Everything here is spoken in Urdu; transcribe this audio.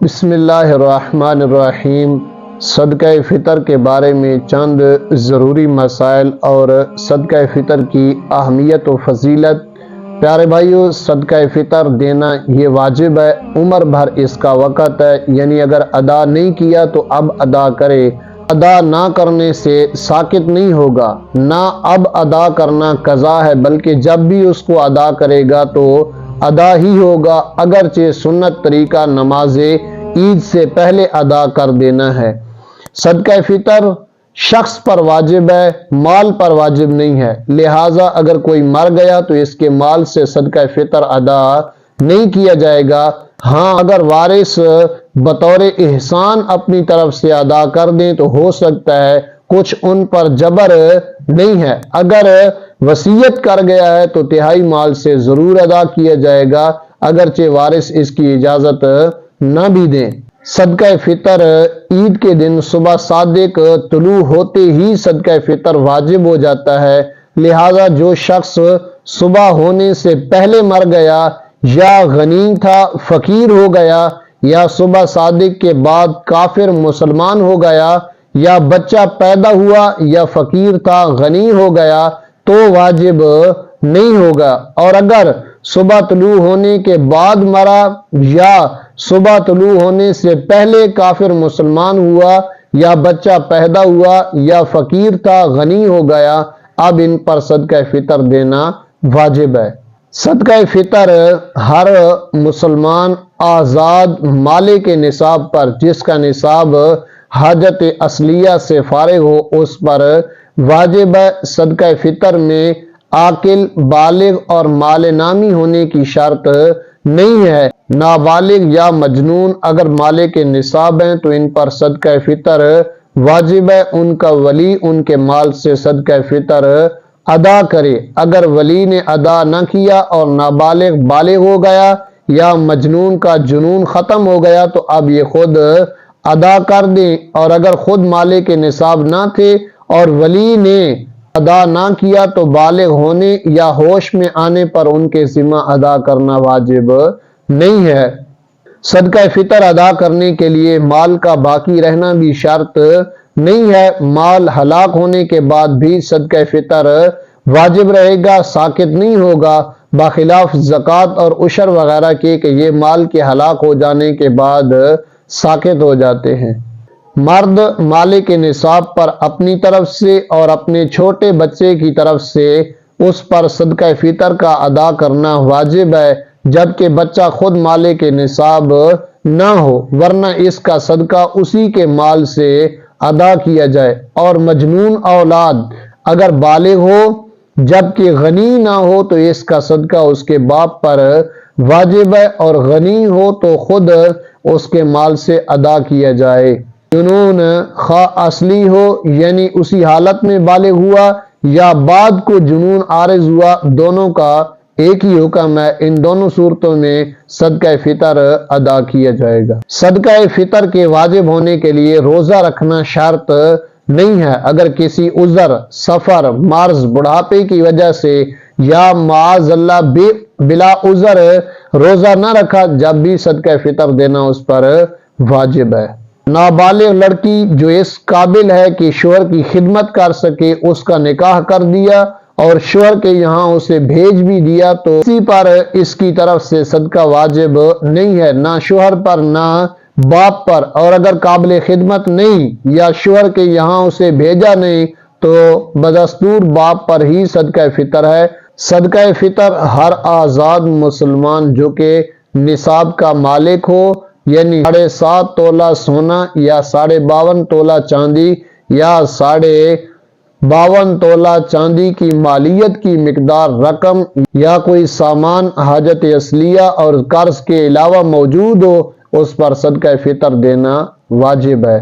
بسم اللہ الرحمن الرحیم۔ صدقہ فطر کے بارے میں چند ضروری مسائل اور صدقہ فطر کی اہمیت و فضیلت۔ پیارے بھائیو، صدقہ فطر دینا یہ واجب ہے، عمر بھر اس کا وقت ہے، یعنی اگر ادا نہیں کیا تو اب ادا کرے۔ ادا نہ کرنے سے ساکت نہیں ہوگا، نہ اب ادا کرنا قضا ہے، بلکہ جب بھی اس کو ادا کرے گا تو ادا ہی ہوگا، اگرچہ سنت طریقہ نماز عید سے پہلے ادا کر دینا ہے۔ صدقہ فطر شخص پر واجب ہے، مال پر واجب نہیں ہے، لہٰذا اگر کوئی مر گیا تو اس کے مال سے صدقہ فطر ادا نہیں کیا جائے گا۔ ہاں، اگر وارث بطور احسان اپنی طرف سے ادا کر دیں تو ہو سکتا ہے، کچھ ان پر جبر نہیں ہے۔ اگر وصیت کر گیا ہے تو تہائی مال سے ضرور ادا کیا جائے گا، اگرچہ وارث اس کی اجازت نہ بھی دیں۔ صدقہ فطر عید کے دن صبح صادق طلوع ہوتے ہی صدقہ فطر واجب ہو جاتا ہے، لہٰذا جو شخص صبح ہونے سے پہلے مر گیا، یا غنی تھا فقیر ہو گیا، یا صبح صادق کے بعد کافر مسلمان ہو گیا، یا بچہ پیدا ہوا یا فقیر تھا غنی ہو گیا تو واجب نہیں ہوگا، اور اگر صبح طلوع ہونے کے بعد مرا یا صبح طلوع ہونے سے پہلے کافر مسلمان ہوا، یا بچہ پیدا ہوا یا فقیر تھا غنی ہو گیا، اب ان پر صدقہ فطر دینا واجب ہے۔ صدقہ فطر ہر مسلمان آزاد مالک کے نصاب پر، جس کا نصاب حاجت اصلیہ سے فارغ ہو، اس پر واجب ہے۔ صدقہ فطر میں عاقل، بالغ اور مال نامی ہونے کی شرط نہیں ہے۔ نابالغ یا مجنون اگر مالک نصاب ہیں تو ان پر صدقہ فطر واجب ہے، ان کا ولی ان کے مال سے صدقہ فطر ادا کرے۔ اگر ولی نے ادا نہ کیا اور نابالغ بالغ ہو گیا یا مجنون کا جنون ختم ہو گیا تو اب یہ خود ادا کر دیں، اور اگر خود مالک نصاب نہ تھے اور ولی نے ادا نہ کیا تو بالغ ہونے یا ہوش میں آنے پر ان کے ذمہ ادا کرنا واجب نہیں ہے۔ صدقہ فطر ادا کرنے کے لیے مال کا باقی رہنا بھی شرط نہیں ہے، مال ہلاک ہونے کے بعد بھی صدقہ فطر واجب رہے گا، ساقط نہیں ہوگا، بخلاف زکوٰۃ اور عشر وغیرہ کے کہ یہ مال کے ہلاک ہو جانے کے بعد ساقط ہو جاتے ہیں۔ مرد مالک نصاب پر اپنی طرف سے اور اپنے چھوٹے بچے کی طرف سے اس پر صدقہ فطر کا ادا کرنا واجب ہے، جبکہ بچہ خود مالک نصاب نہ ہو، ورنہ اس کا صدقہ اسی کے مال سے ادا کیا جائے۔ اور مجنون اولاد اگر بالغ ہو جبکہ غنی نہ ہو تو اس کا صدقہ اس کے باپ پر واجب ہے، اور غنی ہو تو خود اس کے مال سے ادا کیا جائے۔ جنون خواہ اصلی ہو، یعنی اسی حالت میں بالغ ہوا، یا بعد کو جنون عارض ہوا، دونوں کا ایک ہی حکم ہے، ان دونوں صورتوں میں صدقہ فطر ادا کیا جائے گا۔ صدقہ فطر کے واجب ہونے کے لیے روزہ رکھنا شرط نہیں ہے۔ اگر کسی عذر، سفر، مرض، بڑھاپے کی وجہ سے یا معاذ اللہ بلا عذر روزہ نہ رکھا، جب بھی صدقہ فطر دینا اس پر واجب ہے۔ نابالغ لڑکی جو اس قابل ہے کہ شوہر کی خدمت کر سکے، اس کا نکاح کر دیا اور شوہر کے یہاں اسے بھیج بھی دیا تو اسی پر اس کی طرف سے صدقہ واجب نہیں ہے، نہ شوہر پر نہ باپ پر۔ اور اگر قابل خدمت نہیں یا شوہر کے یہاں اسے بھیجا نہیں تو بدستور باپ پر ہی صدقہ فطر ہے۔ صدقہ فطر ہر آزاد مسلمان جو کہ نصاب کا مالک ہو، یعنی 7.5 تولہ سونا یا 52.5 تولہ چاندی یا 52.5 تولہ چاندی کی مالیت کی مقدار رقم، یا کوئی سامان حاجت اصلیہ اور قرض کے علاوہ موجود ہو، اس پر صدقہ فطر دینا واجب ہے۔